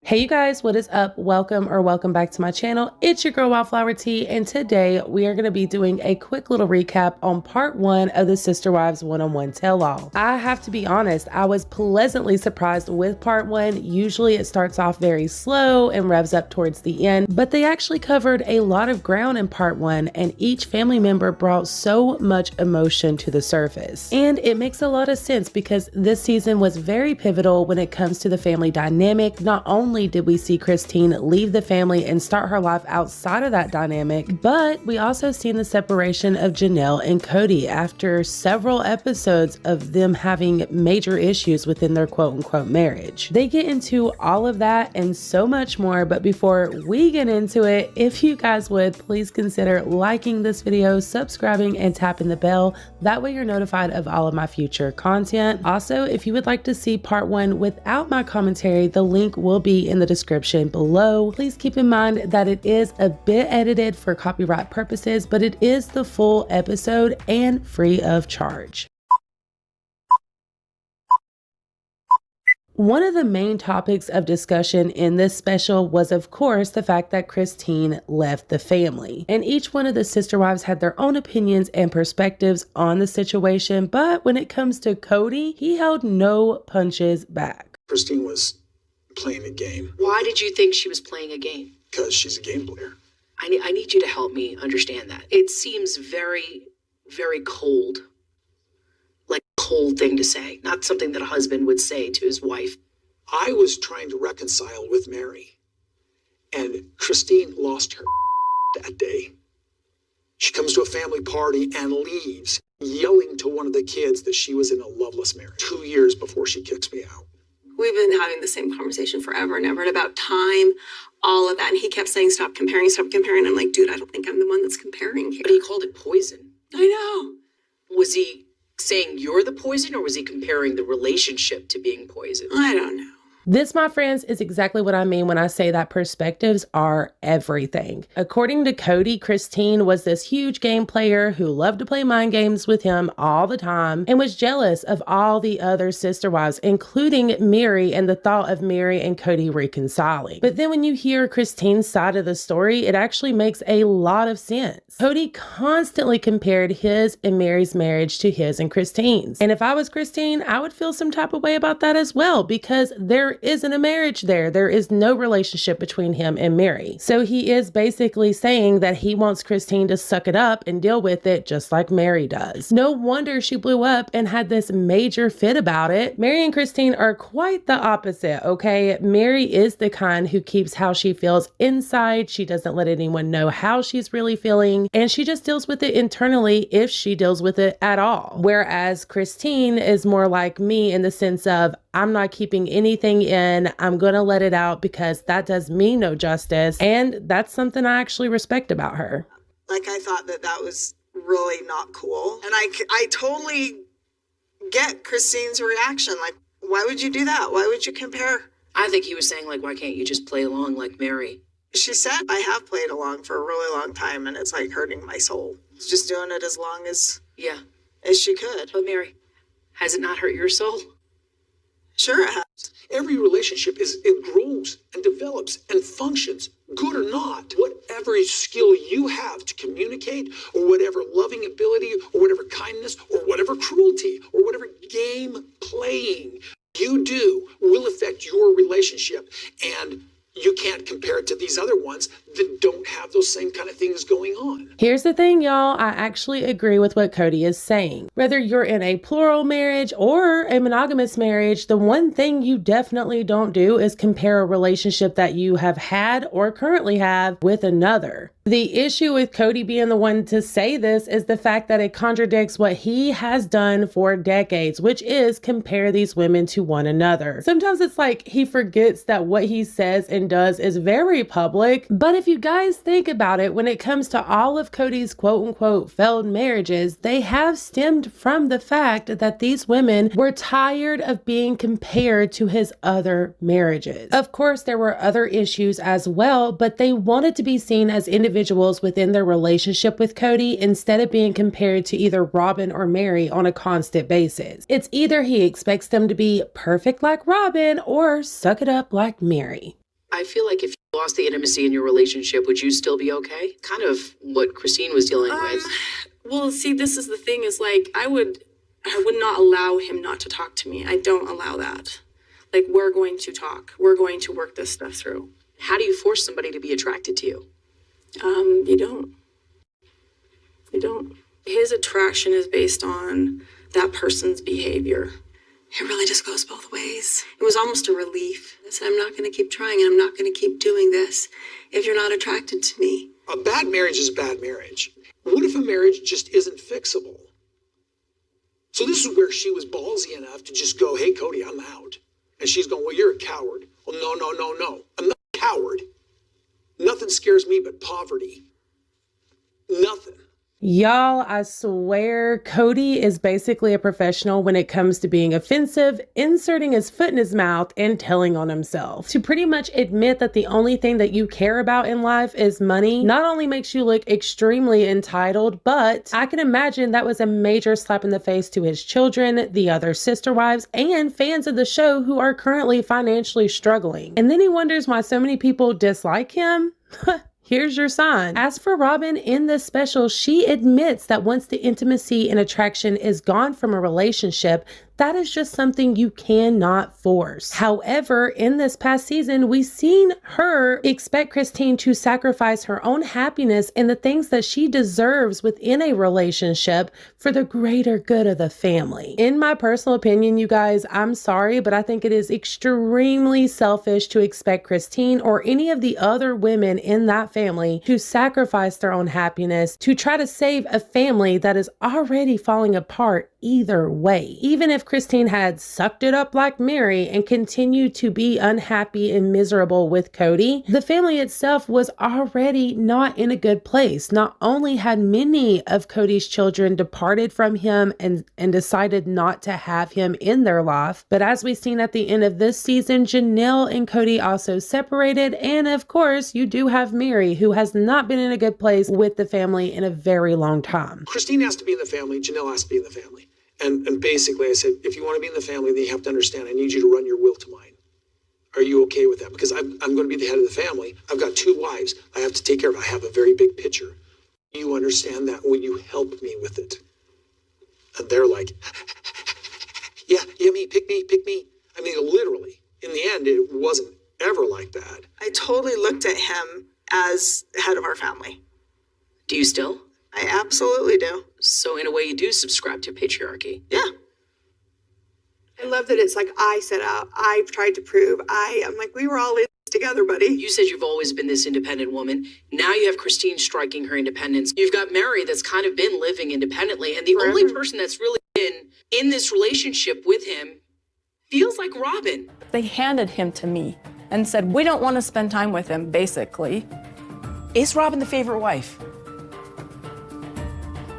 Hey you guys, what is up? Welcome back to my channel. It's your girl Wildflower T, and today we are going to be doing a quick little recap on part 1 of the Sister Wives one-on-one tell-all. I have to be honest, I was pleasantly surprised with part 1. Usually it starts off very slow and revs up towards the end, but they actually covered a lot of ground in part 1, and each family member brought so much emotion to the surface. And it makes a lot of sense because this season was very pivotal when it comes to the family dynamic. Not only did we see Christine leave the family and start her life outside of that dynamic, but we also seen the separation of Janelle and Kody after several episodes of them having major issues within their quote-unquote marriage. They get into all of that and so much more, but before we get into it, if you guys would please consider liking this video, subscribing, and tapping the bell. That way you're notified of all of my future content. Also, if you would like to see part 1 without my commentary, the link will be in the description below. Please keep in mind that it is a bit edited for copyright purposes, but it is the full episode and free of charge. One of the main topics of discussion in this special was, of course, the fact that Christine left the family. And each one of the sister wives had their own opinions and perspectives on the situation, but when it comes to Kody, he held no punches back. Christine was playing a game. Why did you think she was playing a game? Because she's a game player. I need you to help me understand that. It seems very, very cold. Like a cold thing to say. Not something that a husband would say to his wife. I was trying to reconcile with Mary. And Christine lost her that day. She comes to a family party and leaves, yelling to one of the kids that she was in a loveless marriage 2 years before she kicks me out. We've been having the same conversation forever and ever, and about time, all of that. And he kept saying, stop comparing, stop comparing. I'm like, dude, I don't think I'm the one that's comparing here. But he called it poison. I know. Was he saying you're the poison, or was he comparing the relationship to being poison? I don't know. This, my friends, is exactly what I mean when I say that perspectives are everything. According to Kody, Christine was this huge game player who loved to play mind games with him all the time and was jealous of all the other sister wives, including Mary, and the thought of Mary and Kody reconciling. But then when you hear Christine's side of the story, it actually makes a lot of sense. Kody constantly compared his and Mary's marriage to his and Christine's. And if I was Christine, I would feel some type of way about that as well, because there isn't a marriage there. There is no relationship between him and Mary. So he is basically saying that he wants Christine to suck it up and deal with it just like Mary does. No wonder she blew up and had this major fit about it. Mary and Christine are quite the opposite, okay? Mary is the kind who keeps how she feels inside. She doesn't let anyone know how she's really feeling, and she just deals with it internally if she deals with it at all. Whereas Christine is more like me in the sense of, I'm not keeping anything in. I'm going to let it out because that does me no justice. And that's something I actually respect about her. Like, I thought that was really not cool. And I totally get Christine's reaction. Like, why would you do that? Why would you compare? I think he was saying, like, why can't you just play along like Mary? She said, I have played along for a really long time, and it's like hurting my soul. It's just doing it as long as she could. But Mary, has it not hurt your soul? Sure it has. Every relationship it grows and develops and functions, good or not. Whatever skill you have to communicate, or whatever loving ability, or whatever kindness, or whatever cruelty, or whatever game playing you do will affect your relationship. And you can't compare it to these other ones that don't have those same kind of things going on. Here's the thing, y'all. I actually agree with what Kody is saying. Whether you're in a plural marriage or a monogamous marriage, the one thing you definitely don't do is compare a relationship that you have had or currently have with another. The issue with Kody being the one to say this is the fact that it contradicts what he has done for decades, which is compare these women to one another. Sometimes it's like he forgets that what he says and does is very public. But if you guys think about it, when it comes to all of Kody's quote-unquote failed marriages, they have stemmed from the fact that these women were tired of being compared to his other marriages. Of course, there were other issues as well, but they wanted to be seen as individuals within their relationship with Kody instead of being compared to either Robyn or Mary on a constant basis. It's either he expects them to be perfect like Robyn or suck it up like Mary. I feel like if you lost the intimacy in your relationship, would you still be okay? Kind of what Christine was dealing with. Well, see, this is the thing is like, I would not allow him not to talk to me. I don't allow that. Like, we're going to talk. We're going to work this stuff through. How do you force somebody to be attracted to you? You don't. You don't. His attraction is based on that person's behavior. It really just goes both ways. It was almost a relief. I said, I'm not going to keep trying and I'm not going to keep doing this if you're not attracted to me. A bad marriage is a bad marriage. What if a marriage just isn't fixable? So this is where she was ballsy enough to just go, hey, Kody, I'm out. And she's going, well, you're a coward. Well, no. I'm not a coward. Nothing scares me but poverty. Nothing. Y'all, I swear, Kody is basically a professional when it comes to being offensive, inserting his foot in his mouth, and telling on himself. To pretty much admit that the only thing that you care about in life is money not only makes you look extremely entitled, but I can imagine that was a major slap in the face to his children, the other sister wives, and fans of the show who are currently financially struggling. And then he wonders why so many people dislike him? Here's your sign. As for Robyn, in this special, she admits that once the intimacy and attraction is gone from a relationship, that is just something you cannot force. However, in this past season, we've seen her expect Christine to sacrifice her own happiness and the things that she deserves within a relationship for the greater good of the family. In my personal opinion, you guys, I'm sorry, but I think it is extremely selfish to expect Christine or any of the other women in that family to sacrifice their own happiness to try to save a family that is already falling apart either way. Even if Christine had sucked it up like Mary and continued to be unhappy and miserable with Kody, the family itself was already not in a good place. Not only had many of Kody's children departed from him and decided not to have him in their life, but as we've seen at the end of this season, Janelle and Kody also separated, and of course, you do have Mary, who has not been in a good place with the family in a very long time. Christine has to be in the family. Janelle has to be in the family. And basically I said, if you want to be in the family, then you have to understand, I need you to run your will to mine. Are you okay with that? Because I'm going to be the head of the family. I've got 2 wives I have to take care of. I have a very big picture. You understand that? Will you help me with it? And they're like, yeah, me, pick me. I mean, literally, in the end, it wasn't ever like that. I totally looked at him as head of our family. Do you still? I absolutely do. So in a way, you do subscribe to patriarchy. Yeah. I love that it's like I set out, I've tried to prove, I'm like, we were all in this together, buddy. You said you've always been this independent woman. Now you have Christine striking her independence. You've got Mary that's kind of been living independently. And the only person that's really been in this relationship with him feels like Robyn. They handed him to me and said, we don't want to spend time with him, basically. Is Robyn the favorite wife?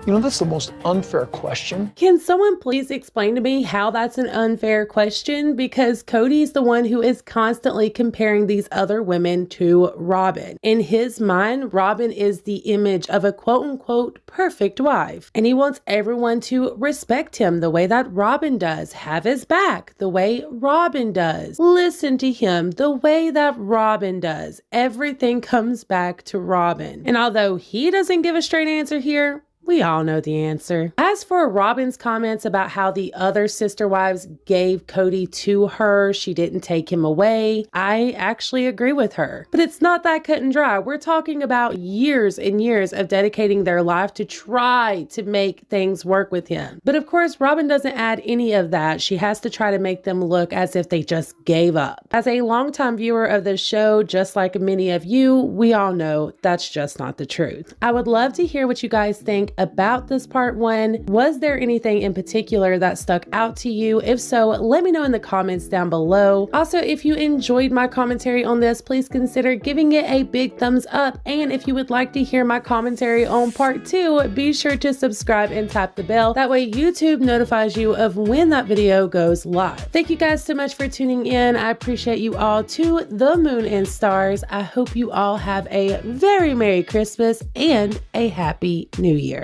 You know, that's the most unfair question. Can someone please explain to me how that's an unfair question? Because Kody's the one who is constantly comparing these other women to Robyn. In his mind, Robyn is the image of a quote-unquote perfect wife. And he wants everyone to respect him the way that Robyn does, have his back the way Robyn does, listen to him the way that Robyn does. Everything comes back to Robyn. And although he doesn't give a straight answer here, we all know the answer. As for Robyn's comments about how the other sister wives gave Kody to her, she didn't take him away, I actually agree with her. But it's not that cut and dry. We're talking about years and years of dedicating their life to try to make things work with him. But of course, Robyn doesn't add any of that. She has to try to make them look as if they just gave up. As a longtime viewer of the show, just like many of you, we all know that's just not the truth. I would love to hear what you guys think about this part 1. Was there anything in particular that stuck out to you? If so, let me know in the comments down below. Also, if you enjoyed my commentary on this, please consider giving it a big thumbs up. And if you would like to hear my commentary on part 2, be sure to subscribe and tap the bell. That way YouTube notifies you of when that video goes live. Thank you guys so much for tuning in. I appreciate you all to the moon and stars. I hope you all have a very Merry Christmas and a Happy New Year.